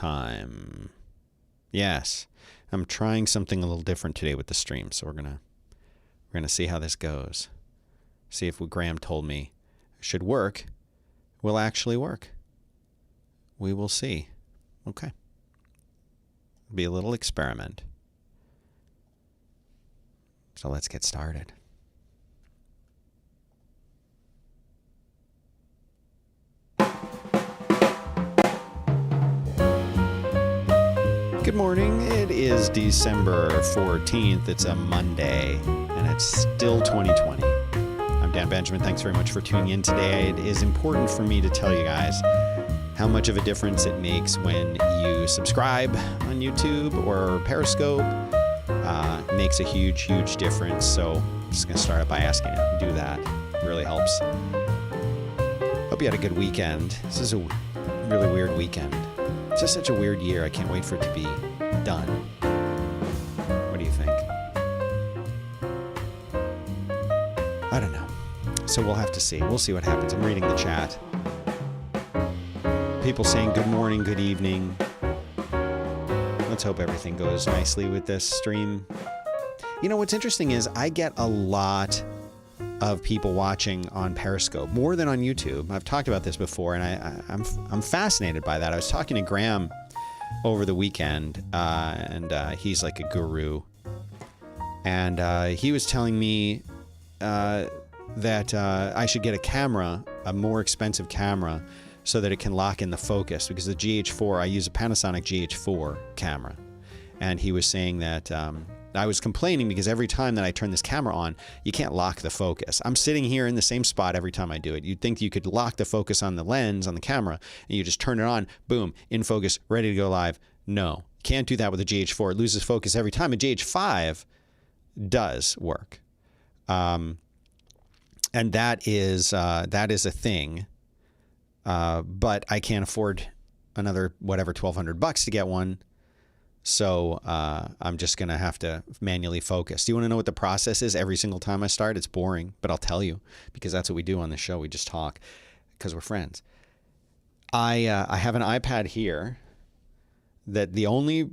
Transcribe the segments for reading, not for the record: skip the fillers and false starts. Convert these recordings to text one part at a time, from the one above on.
time. Yes, I'm trying something a little different today with the stream, so we're gonna see how this goes. See if what Graham told me should work will actually work. We will see. Okay. Be a little experiment. So let's get started. Good morning. It is December 14th. It's a Monday, and it's still 2020. I'm Dan Benjamin. Thanks very much for tuning in today. It is important for me to tell you guys how much of a difference it makes when you subscribe on YouTube or Periscope. It makes a huge, huge difference. So I'm just going to start out by asking you to do that. It really helps. Hope you had a good weekend. This is a really weird weekend. It's just such a weird year. I can't wait for it to be done. What do you think? I don't know. So we'll have to see. We'll see what happens. I'm reading the chat. People saying good morning, good evening. Let's hope everything goes nicely with this stream. You know, what's interesting is I get a lot of people watching on Periscope, more than on YouTube. I've talked about this before, and I'm fascinated by that. I was talking to Graham over the weekend, and he's like a guru, and he was telling me that I should get a camera, a more expensive camera, so that it can lock in the focus, because the GH4, I use a Panasonic GH4 camera, and he was saying that I was complaining because every time that I turn this camera on, you can't lock the focus. I'm sitting here in the same spot every time I do it. You'd think you could lock the focus on the lens, on the camera, and you just turn it on, boom, in focus, ready to go live. No, can't do that with a GH4. It loses focus every time. A GH5 does work. And that is a thing. But I can't afford another, whatever, $1,200 to get one. So I'm just going to have to manually focus. Do you want to know what the process is every single time I start? It's boring, but I'll tell you, because that's what we do on the show. We just talk because we're friends. I have an iPad here that the only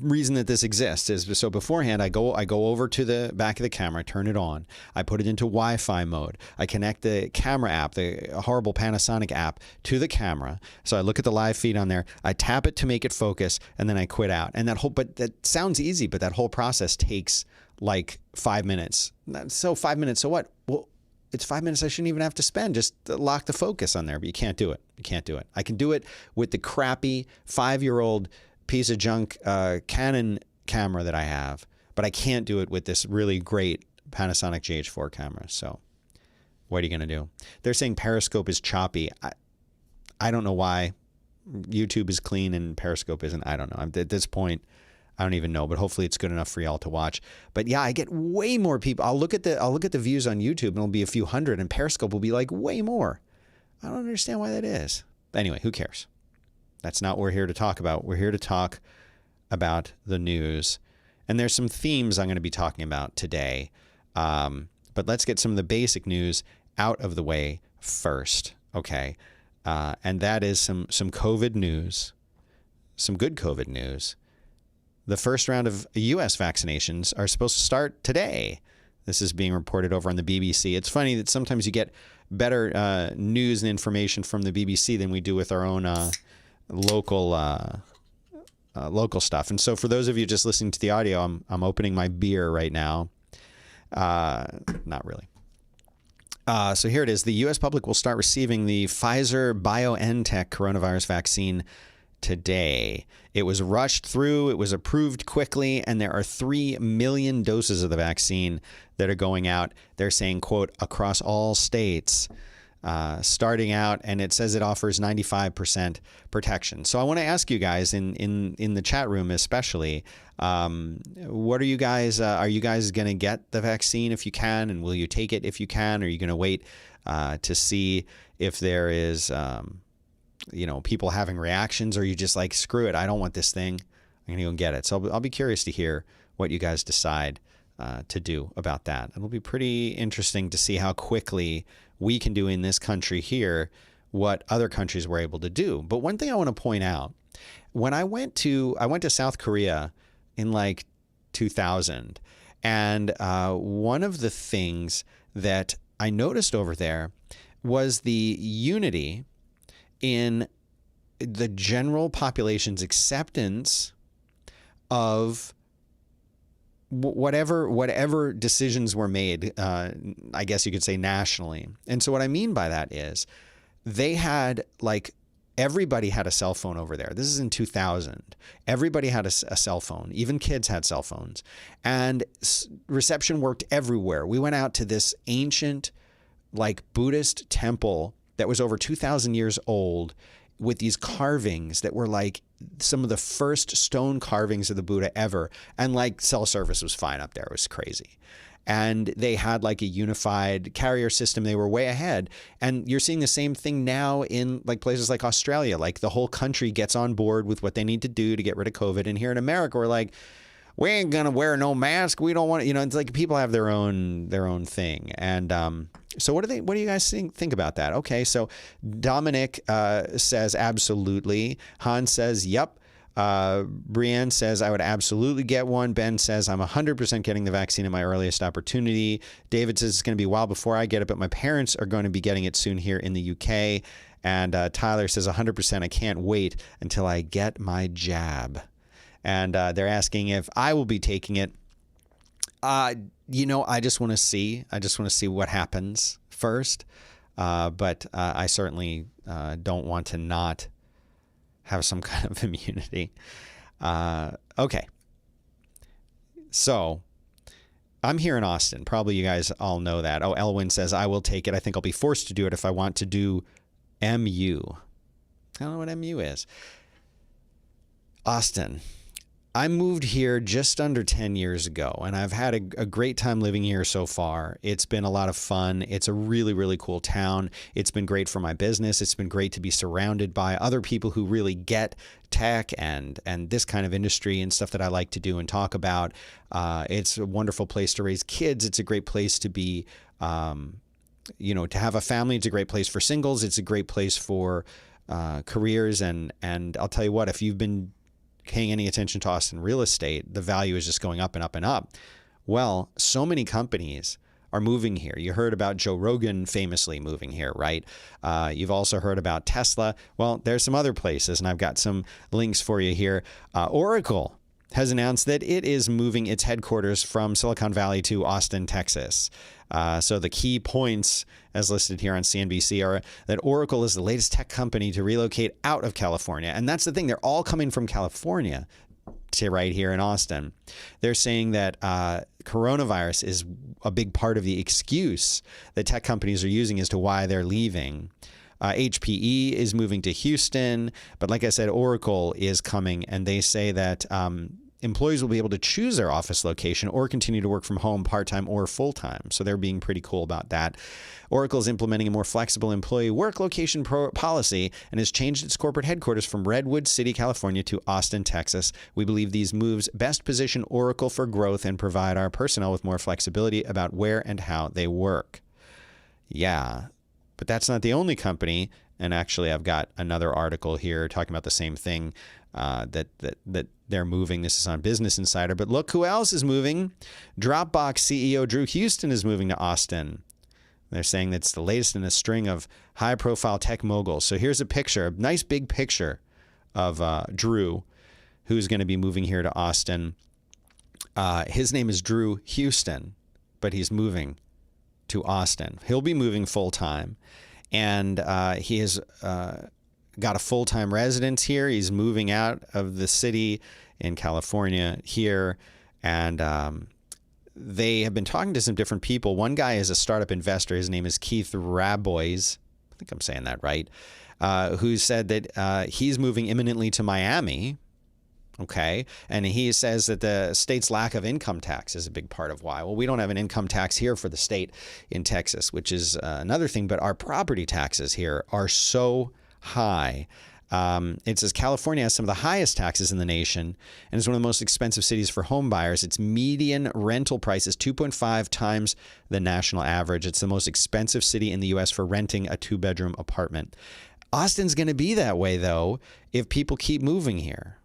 reason that this exists is so beforehand I go over to the back of the camera, turn it on. I put it into Wi-Fi mode. I connect the camera app, the horrible Panasonic app, to the camera. So I look at the live feed on there. I tap it to make it focus, and then I quit out. And but that sounds easy, but that whole process takes like 5 minutes. So 5 minutes. So what? Well, it's 5 minutes I shouldn't even have to spend. Just lock the focus on there, but you can't do it. You can't do it. I can do it with the crappy 5-year-old piece of junk Canon camera that I have, but I can't do it with this really great Panasonic GH4 camera. So what are you going to do? They're saying Periscope is choppy. I don't know why. YouTube is clean and Periscope isn't. I don't know. At this point, I don't even know, but hopefully it's good enough for y'all to watch. But yeah, I get way more people. I'll look at the views on YouTube and it'll be a few hundred, and Periscope will be like way more. I don't understand why that is. Anyway, who cares? That's not what we're here to talk about. We're here to talk about the news. And there's some themes I'm going to be talking about today. But let's get some of the basic news out of the way first. Okay. And that is some COVID news, some good COVID news. The first round of U.S. vaccinations are supposed to start today. This is being reported over on the BBC. It's funny that sometimes you get better news and information from the BBC than we do with our own local stuff. And so for those of you just listening to the audio, I'm opening my beer right now. Not really. So here it is. The U.S. public will start receiving the Pfizer-BioNTech coronavirus vaccine today. It was rushed through. It was approved quickly, and there are 3 million doses of the vaccine that are going out. They're saying, quote, across all states. Starting out, and it says it offers 95% protection. So I want to ask you guys in the chat room especially, what are you guys going to get the vaccine if you can, and will you take it if you can? Or are you going to wait to see if there is people having reactions, or are you just like, screw it, I don't want this thing, I'm going to go and get it? So I'll be curious to hear what you guys decide to do about that. It'll be pretty interesting to see how quickly we can do in this country here what other countries were able to do. But one thing I want to point out When I went to South Korea in like 2000, and one of the things that I noticed over there was the unity in the general population's acceptance of whatever decisions were made, I guess you could say nationally. And so what I mean by that is they had like, everybody had a cell phone over there. This is in 2000. Everybody had a cell phone. Even kids had cell phones. And reception worked everywhere. We went out to this ancient like Buddhist temple that was over 2,000 years old with these carvings that were like some of the first stone carvings of the Buddha ever. And like cell service was fine up there. It was crazy. And they had like a unified carrier system. They were way ahead. And you're seeing the same thing now in like places like Australia. Like the whole country gets on board with what they need to do to get rid of COVID. And here in America, we're like, we ain't gonna wear no mask. We don't want to, it's like people have their own thing. And so what do you guys think about that? Okay, so Dominic says absolutely. Hans says yep. Brienne says I would absolutely get one. Ben says I'm 100% getting the vaccine at my earliest opportunity. David says it's going to be a while before I get it, but my parents are going to be getting it soon here in the UK. And Tyler says 100% I can't wait until I get my jab. And they're asking if I will be taking it. I just want to see. I just want to see what happens first. But I certainly don't want to not have some kind of immunity. Okay. So I'm here in Austin. Probably you guys all know that. Oh, Elwin says, I will take it. I think I'll be forced to do it if I want to do MU. I don't know what MU is. Austin. I moved here just under 10 years ago, and I've had a great time living here so far. It's been a lot of fun. It's a really, really cool town. It's been great for my business. It's been great to be surrounded by other people who really get tech and this kind of industry and stuff that I like to do and talk about. It's a wonderful place to raise kids. It's a great place to be, to have a family. It's a great place for singles. It's a great place for careers. And I'll tell you what, if you've been paying any attention to Austin real estate, the value is just going up and up and up. Well, so many companies are moving here. You heard about Joe Rogan famously moving here, right? You've also heard about Tesla. Well, there's some other places, and I've got some links for you here. Oracle has announced that it is moving its headquarters from Silicon Valley to Austin, Texas. So the key points as listed here on CNBC are that Oracle is the latest tech company to relocate out of California. And that's the thing. They're all coming from California to right here in Austin. They're saying that coronavirus is a big part of the excuse that tech companies are using as to why they're leaving. HPE is moving to Houston. But like I said, Oracle is coming, and they say that employees will be able to choose their office location or continue to work from home part-time or full-time. So they're being pretty cool about that. Oracle is implementing a more flexible employee work location policy and has changed its corporate headquarters from Redwood City, California to Austin, Texas. We believe these moves best position Oracle for growth and provide our personnel with more flexibility about where and how they work. Yeah, but that's not the only company. And actually, I've got another article here talking about the same thing, that they're moving. This is on Business Insider. But look who else is moving. Dropbox CEO Drew Houston is moving to Austin. They're saying that's the latest in a string of high-profile tech moguls. So here's a picture, a nice big picture of Drew, who's going to be moving here to Austin. His name is Drew Houston, but he's moving to Austin. He'll be moving full-time. And he has got a full-time residence here. He's moving out of the city in California here. And they have been talking to some different people. One guy is a startup investor. His name is Keith Rabois. I think I'm saying that right. Who said that he's moving imminently to Miami. Okay. And he says that the state's lack of income tax is a big part of why. Well, we don't have an income tax here for the state in Texas, which is another thing. But our property taxes here are so high. It says California has some of the highest taxes in the nation and is one of the most expensive cities for home buyers. Its median rental price is 2.5 times the national average. It's the most expensive city in the U.S. for renting a two-bedroom apartment. Austin's going to be that way, though, if people keep moving here.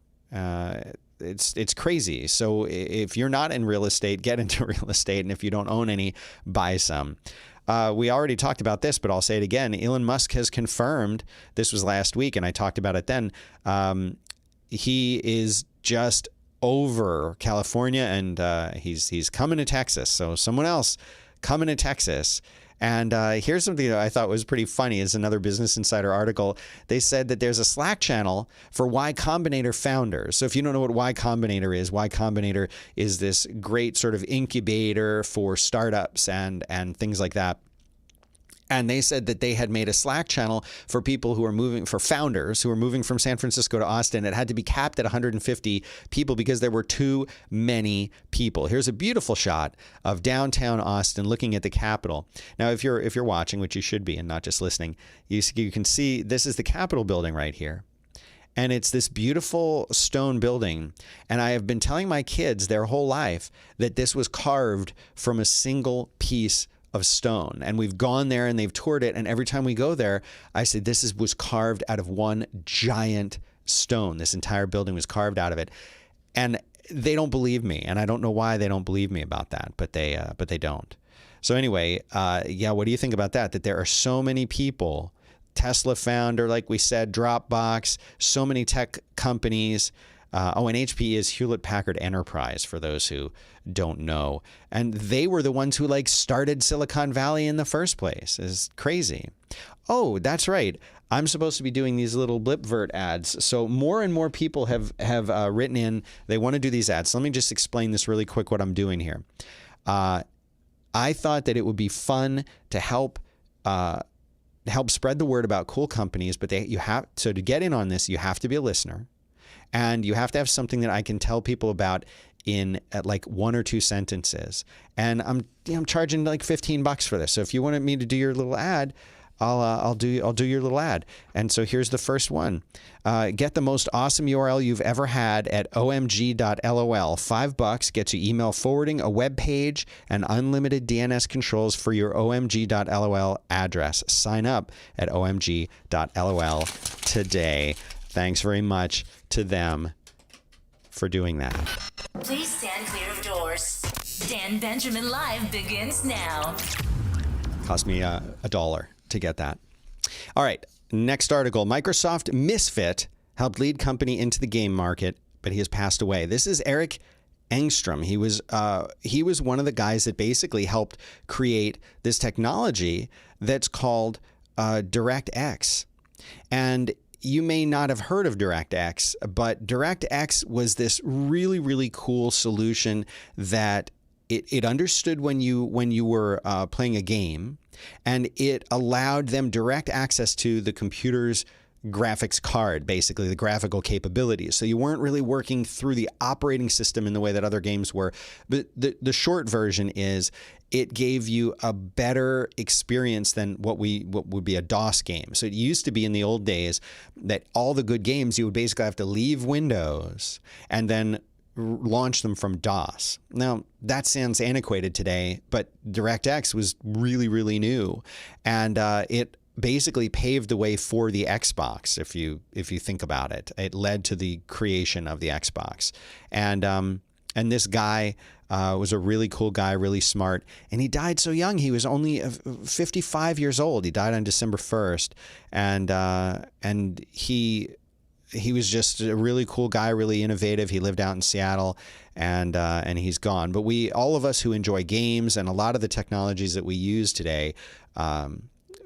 It's crazy. So if you're not in real estate, get into real estate. And if you don't own any, buy some. We already talked about this, but I'll say it again. Elon Musk has confirmed, this was last week, and I talked about it then. He is just over California, and he's coming to Texas. So someone else coming to Texas. And here's something that I thought was pretty funny. It's another Business Insider article. They said that there's a Slack channel for Y Combinator founders. So if you don't know what Y Combinator is this great sort of incubator for startups and things like that. And they said that they had made a Slack channel for people who are moving, for founders who are moving from San Francisco to Austin. It had to be capped at 150 people because there were too many people. Here's a beautiful shot of downtown Austin looking at the Capitol. Now, if you're watching, which you should be and not just listening, you can see this is the Capitol building right here. And it's this beautiful stone building. And I have been telling my kids their whole life that this was carved from a single piece of stone. And we've gone there and they've toured it. And every time we go there, I say, was carved out of one giant stone. This entire building was carved out of it. And they don't believe me. And I don't know why they don't believe me about that, but they don't. So anyway, what do you think about that? That there are so many people, Tesla founder, like we said, Dropbox, so many tech companies. And HP is Hewlett Packard Enterprise, for those who don't know. And they were the ones who started Silicon Valley in the first place. It's crazy. Oh, that's right. I'm supposed to be doing these little Blipvert ads. So more and more people have written in. They want to do these ads. So let me just explain this really quick, what I'm doing here. I thought that it would be fun to help spread the word about cool companies, but to get in on this, you have to be a listener. And you have to have something that I can tell people about at like 1 or 2 sentences. And I'm charging like $15 for this. So if you wanted me to do your little ad, I'll do your little ad. And so here's the first one. Get the most awesome URL you've ever had at omg.lol. $5 gets you email forwarding, a web page, and unlimited DNS controls for your omg.lol address. Sign up at omg.lol today. Thanks very much to them for doing that. Please stand clear of doors. Dan Benjamin Live begins now. Cost me $1 to get that. All right, next article. Microsoft misfit helped lead company into the game market, but he has passed away. This is Eric Engstrom. He was one of the guys that basically helped create this technology that's called DirectX. And you may not have heard of DirectX, but DirectX was this really, really cool solution that it understood when you were playing a game, and it allowed them direct access to the computer's graphics card, basically the graphical capabilities. So you weren't really working through the operating system in the way that other games were. But the short version is it gave you a better experience than what would be a DOS game. So it used to be in the old days that all the good games, you would basically have to leave Windows and then launch them from DOS. Now, that sounds antiquated today, but DirectX was really, really new. And it basically paved the way for the Xbox. If you think about it, it led to the creation of the Xbox. And this guy was a really cool guy, really smart, and he died so young. He was only 55 years old. He died on December 1st, and he was just a really cool guy, really innovative. He lived out in Seattle, and he's gone. But all of us who enjoy games and a lot of the technologies that we use today,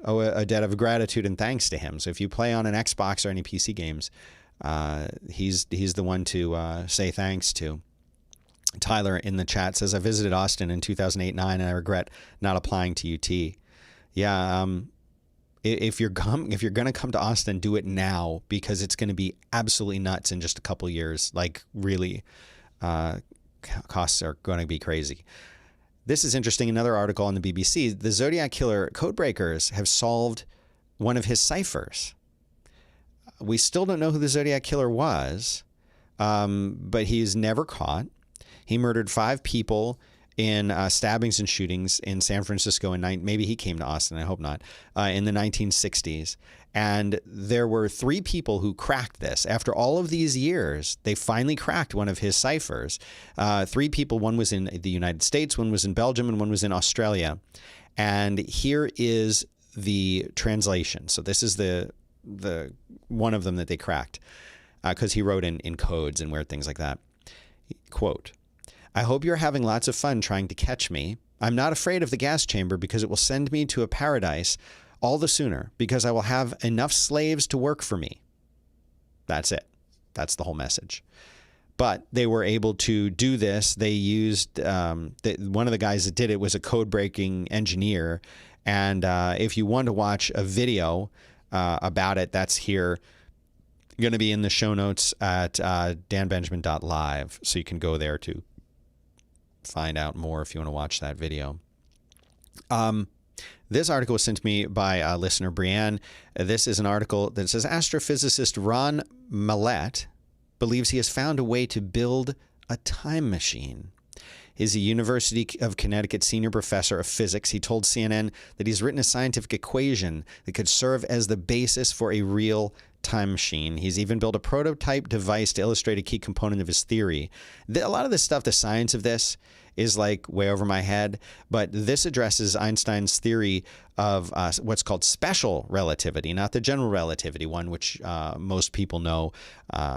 owe a debt of gratitude and thanks to him. So if you play on an Xbox or any PC games, he's the one to say thanks to. Tyler in the chat says, I visited Austin in 2008-9 and I regret not applying to UT. Yeah, if you're going to come to Austin, do it now, because it's going to be absolutely nuts in just a couple years. Like, really, costs are going to be crazy. This is interesting. Another article on the BBC. The Zodiac Killer codebreakers have solved one of his ciphers. We still don't know who the Zodiac Killer was, but he's never caught. He murdered 5 people in stabbings and shootings in San Francisco maybe he came to Austin, I hope not, in the 1960s. And there were 3 people who cracked this. After all of these years, they finally cracked one of his ciphers. 3 people, one was in the United States, one was in Belgium, and one was in Australia. And here is the translation. So this is the one of them that they cracked, because he wrote in codes and weird things like that. Quote, "I hope you're having lots of fun trying to catch me. I'm not afraid of the gas chamber because it will send me to a paradise all the sooner, because I will have enough slaves to work for me." That's it. That's the whole message. But they were able to do this. They used, one of the guys that did it was a code-breaking engineer. And if you want to watch a video about it, that's here. Going to be in the show notes at danbenjamin.live. So you can go there to find out more if you want to watch that video. This article was sent to me by listener Brianne. This is an article that says astrophysicist Ron Mallett believes he has found a way to build a time machine. He's a University of Connecticut senior professor of physics. He told CNN that he's written a scientific equation that could serve as the basis for a real time machine. He's even built a prototype device to illustrate a key component of his theory. A lot of this stuff, the science of this, is like way over my head, but this addresses Einstein's theory of what's called special relativity, not the general relativity one, which most people know,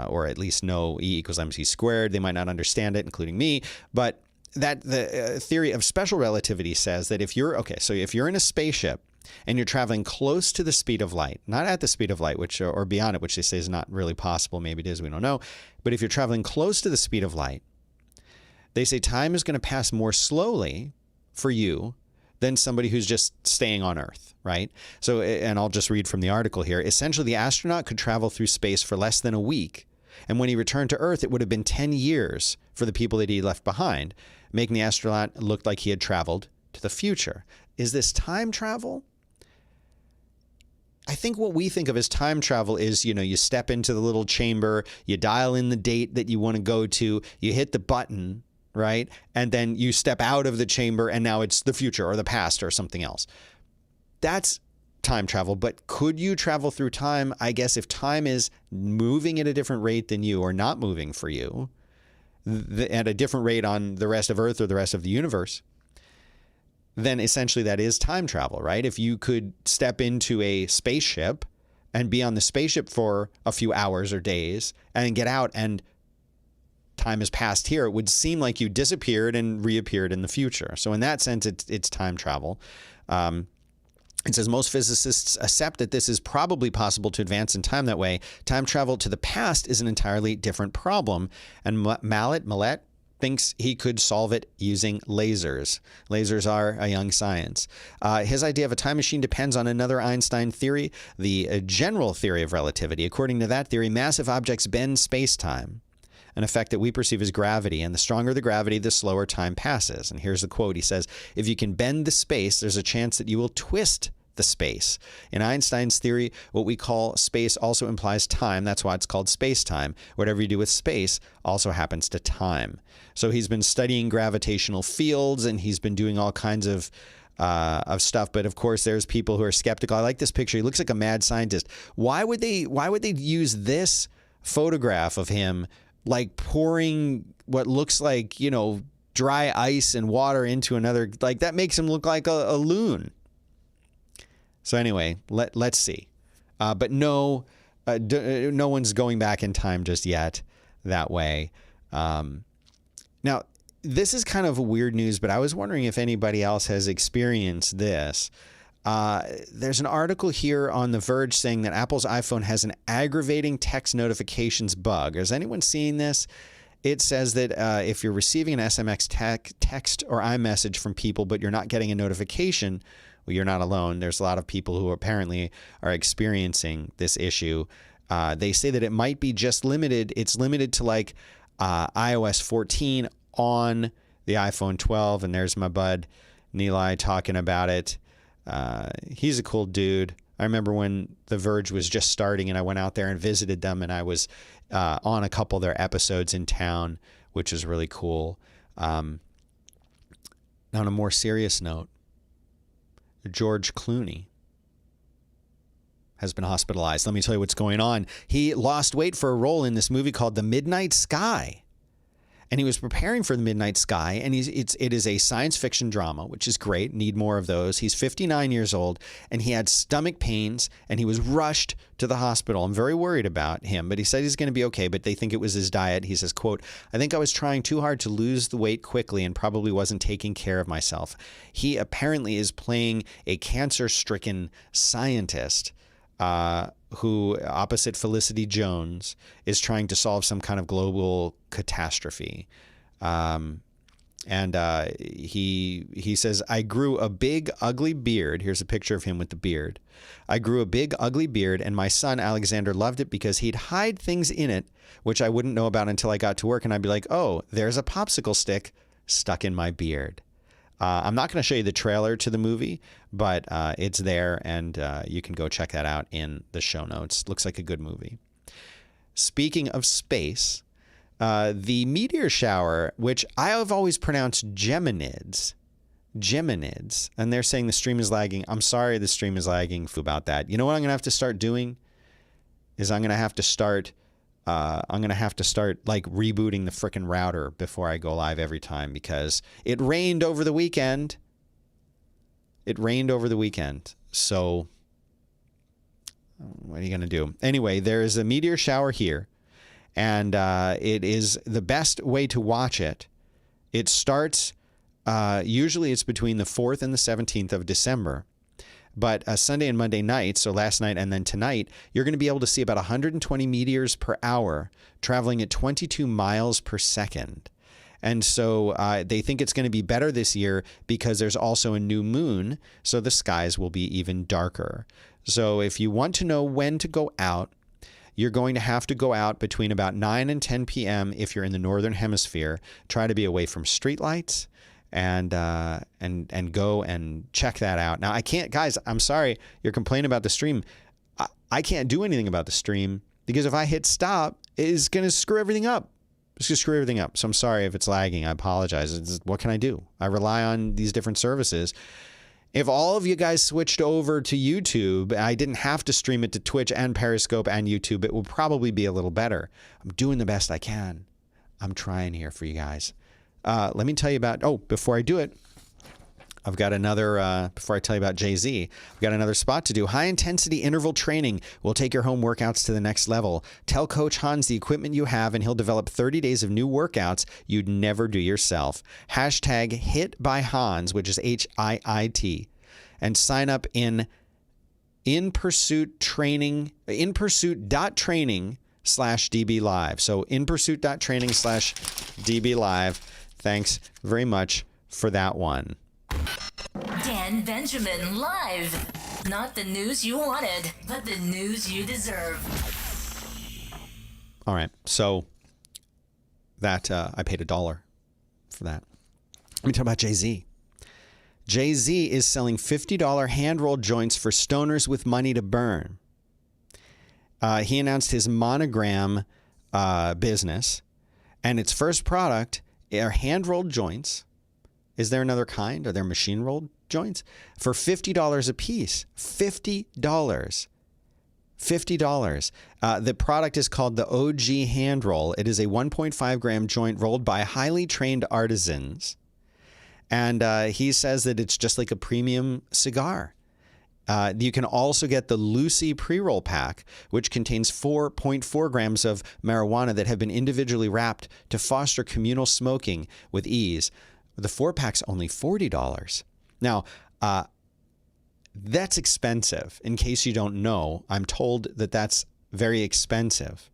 or at least know E equals mc squared. They might not understand it, including me, but that the theory of special relativity says that if you're in a spaceship and you're traveling close to the speed of light, not at the speed of light, which or beyond it, which they say is not really possible. Maybe it is, we don't know. But if you're traveling close to the speed of light, they say time is going to pass more slowly for you than somebody who's just staying on Earth, right? So, and I'll just read from the article here. Essentially, the astronaut could travel through space for less than a week. And when he returned to Earth, it would have been 10 years for the people that he left behind, making the astronaut look like he had traveled to the future. Is this time travel? I think what we think of as time travel is, you step into the little chamber, you dial in the date that you want to go to, you hit the button, right? And then you step out of the chamber and now it's the future or the past or something else. That's time travel. But could you travel through time? I guess if time is moving at a different rate than you or not moving for you at a different rate on the rest of Earth or the rest of the universe, then essentially that is time travel, right? If you could step into a spaceship and be on the spaceship for a few hours or days and get out and time has passed here, it would seem like you disappeared and reappeared in the future. So in that sense, it's time travel. It says most physicists accept that this is probably possible to advance in time that way. Time travel to the past is an entirely different problem. And Mallett thinks he could solve it using lasers. Lasers are a young science. His idea of a time machine depends on another Einstein theory, the general theory of relativity. According to that theory, massive objects bend space-time, an effect that we perceive as gravity. And the stronger the gravity, the slower time passes. And here's the quote. He says, if you can bend the space, there's a chance that you will twist the space. In Einstein's theory, what we call space also implies time. That's why it's called space-time. Whatever you do with space also happens to time. So he's been studying gravitational fields and he's been doing all kinds of stuff. But of course, there's people who are skeptical. I like this picture. He looks like a mad scientist. Why would they use this photograph of him like pouring what looks like, dry ice and water into another, like that makes him look like a loon. So anyway, let's see. But no one's going back in time just yet that way. Now, this is kind of weird news, but I was wondering if anybody else has experienced this. There's an article here on The Verge saying that Apple's iPhone has an aggravating text notifications bug. Has anyone seen this? It says that if you're receiving an SMS text or iMessage from people, but you're not getting a notification, well, you're not alone. There's a lot of people who apparently are experiencing this issue. They say that it might be just limited. It's limited to like iOS 14 on the iPhone 12. And there's my bud Nilay talking about it. He's a cool dude. I remember when The Verge was just starting and I went out there and visited them and I was on a couple of their episodes in town, which is really cool. Now, on a more serious note, George Clooney has been hospitalized. Let me tell you what's going on. He lost weight for a role in this movie called The Midnight Sky. And he was preparing for The Midnight Sky, and it is a science fiction drama, which is great. Need more of those. He's 59 years old, and he had stomach pains, and he was rushed to the hospital. I'm very worried about him, but he said he's going to be okay, but they think it was his diet. He says, quote, "I think I was trying too hard to lose the weight quickly and probably wasn't taking care of myself." He apparently is playing a cancer-stricken scientist who, opposite Felicity Jones, is trying to solve some kind of global catastrophe. He says, "I grew a big, ugly beard." Here's a picture of him with the beard. "I grew a big, ugly beard, and my son, Alexander, loved it because he'd hide things in it, which I wouldn't know about until I got to work. And I'd be like, oh, there's a popsicle stick stuck in my beard." I'm not going to show you the trailer to the movie, but it's there, and you can go check that out in the show notes. Looks like a good movie. Speaking of space, the Meteor Shower, which I have always pronounced Geminids, and they're saying the stream is lagging. I'm sorry the stream is lagging about that. You know what I'm going to have to start doing? I'm going to have to start like rebooting the frickin' router before I go live every time, because it rained over the weekend. So what are you going to do? Anyway, there is a meteor shower here, and it is the best way to watch it. It starts, usually it's between the 4th and the 17th of December. But Sunday and Monday night, so last night and then tonight, you're going to be able to see about 120 meteors per hour traveling at 22 miles per second. And so they think it's going to be better this year because there's also a new moon, so the skies will be even darker. So if you want to know when to go out, you're going to have to go out between about 9 and 10 p.m. if you're in the northern hemisphere. Try to be away from streetlights. And go and check that out. Now, I can't, guys, I'm sorry, you're complaining about the stream. I can't do anything about the stream because if I hit stop, it's going to screw everything up. It's going to screw everything up. So I'm sorry if it's lagging. I apologize. What can I do? I rely on these different services. If all of you guys switched over to YouTube, I didn't have to stream it to Twitch and Periscope and YouTube, it would probably be a little better. I'm doing the best I can. I'm trying here for you guys. Let me tell you about, before I do it, I've got another, before I tell you about Jay-Z, I've got another spot to do. High intensity interval training will take your home workouts to the next level. Tell Coach Hans the equipment you have, and he'll develop 30 days of new workouts you'd never do yourself. Hashtag HIT by Hans, which is HIIT, and sign up in inpursuit.training/DB Live. So inpursuit.training/DB Live. Thanks very much for that one. Dan Benjamin live. Not the news you wanted, but the news you deserve. All right. So that I paid $1 for that. Let me talk about Jay-Z. Jay-Z is selling $50 hand-rolled joints for stoners with money to burn. He announced his Monogram business, and its first product are hand-rolled joints. Is there another kind? Are there machine-rolled joints? For $50 a piece. $50. The product is called the OG Hand Roll. It is a 1.5-gram joint rolled by highly trained artisans. And he says that it's just like a premium cigar. You can also get the Lucy pre-roll pack, which contains 4.4 grams of marijuana that have been individually wrapped to foster communal smoking with ease. The 4-pack's only $40. Now, that's expensive. In case you don't know, I'm told that that's very expensive.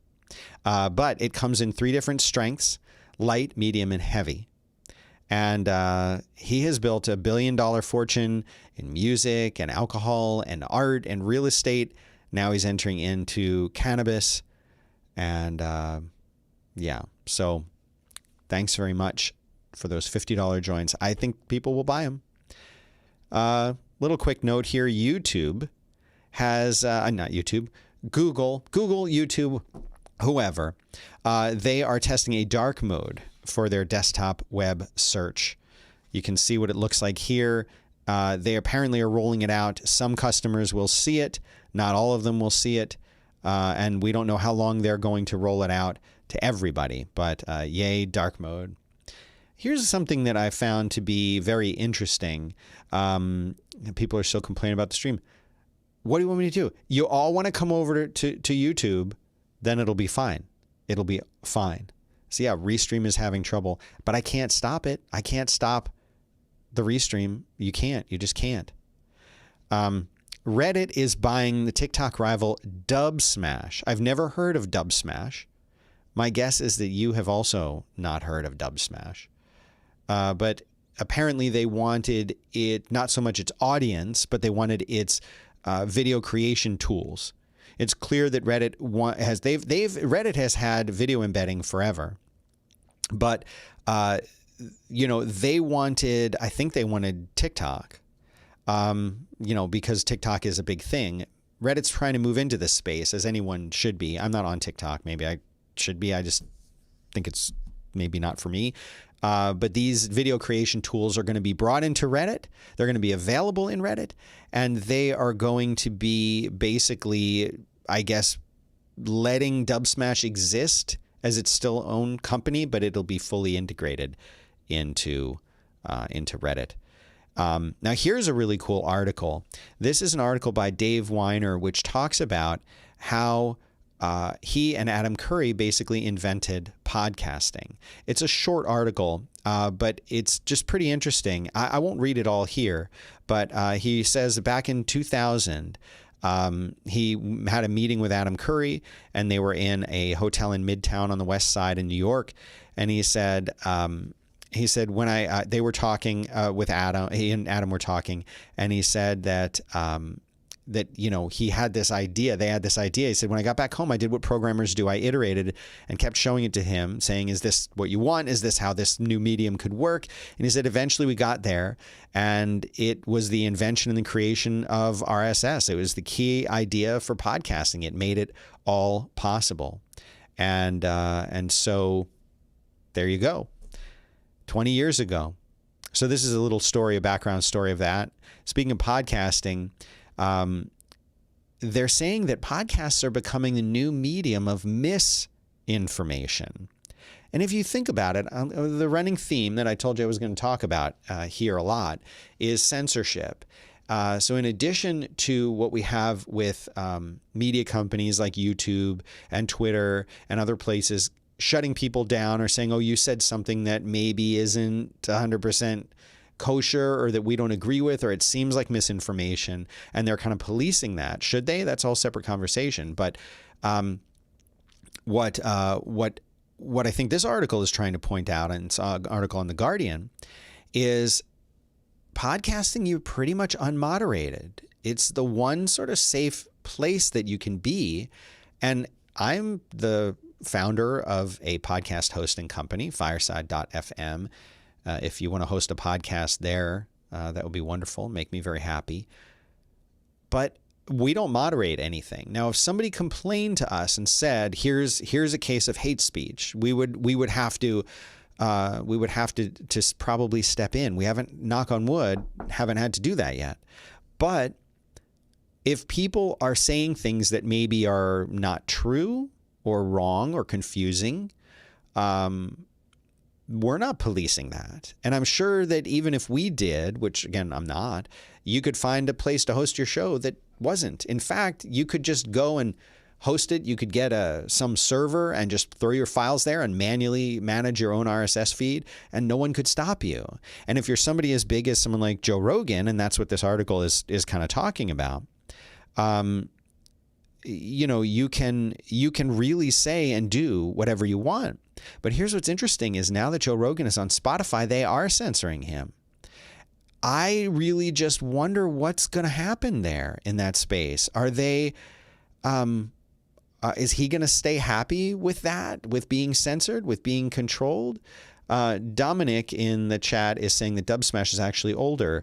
But it comes in 3 different strengths: light, medium, and heavy. And he has built $1 billion fortune in music and alcohol and art and real estate. Now he's entering into cannabis. And so thanks very much for those $50 joints. I think people will buy them. Little quick note here. YouTube has, not YouTube, Google, YouTube, whoever, they are testing a dark mode for their desktop web search. You can see what it looks like here. They apparently are rolling it out. Some customers will see it. Not all of them will see it. And we don't know how long they're going to roll it out to everybody. But yay, dark mode. Here's something that I found to be very interesting. People are still complaining about the stream. What do you want me to do? You all want to come over to YouTube, then it'll be fine. It'll be fine. So yeah, Restream is having trouble, but I can't stop it. I can't stop the Restream. You can't. You just can't. Reddit is buying the TikTok rival Dubsmash. I've never heard of Dubsmash. My guess is that you have also not heard of Dubsmash. But apparently they wanted it, not so much its audience, but they wanted its video creation tools. It's clear that Reddit Reddit has had video embedding forever, but I think they wanted TikTok, because TikTok is a big thing. Reddit's trying to move into this space, as anyone should be. I'm not on TikTok. Maybe I should be. I just think it's maybe not for me. But these video creation tools are going to be brought into Reddit. They're going to be available in Reddit, and they are going to be basically, I guess, letting Dubsmash exist as its still own company, but it'll be fully integrated into Reddit. Now, here's a really cool article. This is an article by Dave Weiner, which talks about how he and Adam Curry basically invented podcasting. It's a short article, but it's just pretty interesting. I won't read it all here, but he says back in 2000, he had a meeting with Adam Curry, and they were in a hotel in Midtown on the West Side in New York. And he said when they were talking with Adam, he and Adam were talking, and he said that he had this idea. They had this idea. He said, when I got back home, I did what programmers do. I iterated and kept showing it to him, saying, is this what you want? Is this how this new medium could work? And he said, eventually we got there, and it was the invention and the creation of RSS. It was the key idea for podcasting. It made it all possible. And so there you go. 20 years ago. So this is a little story, a background story of that. Speaking of podcasting, they're saying that podcasts are becoming the new medium of misinformation. And if you think about it, the running theme that I told you I was going to talk about here a lot is censorship. So in addition to what we have with media companies like YouTube and Twitter and other places shutting people down or saying, oh, you said something that maybe isn't 100% kosher or that we don't agree with, or it seems like misinformation, and they're kind of policing that. Should they? That's all separate conversation. But what I think this article is trying to point out, and it's an article on The Guardian, is podcasting, you're pretty much unmoderated. It's the one sort of safe place that you can be. And I'm the founder of a podcast hosting company, fireside.fm. If you want to host a podcast there, that would be wonderful. Make me very happy. But we don't moderate anything. Now, if somebody complained to us and said, here's a case of hate speech, we would have to probably step in. We haven't, knock on wood, haven't had to do that yet. But if people are saying things that maybe are not true or wrong or confusing, we're not policing that. And I'm sure that even if we did, which again, I'm not, you could find a place to host your show that wasn't. In fact, you could just go and host it. You could get some server and just throw your files there and manually manage your own RSS feed, and no one could stop you. And if you're somebody as big as someone like Joe Rogan, and that's what this article is kind of talking about, you can really say and do whatever you want. But here's what's interesting is now that Joe Rogan is on Spotify, they are censoring him. I really just wonder what's going to happen there in that space. Are they, is he going to stay happy with that, with being censored, with being controlled? Dominic in the chat is saying that Dubsmash is actually older.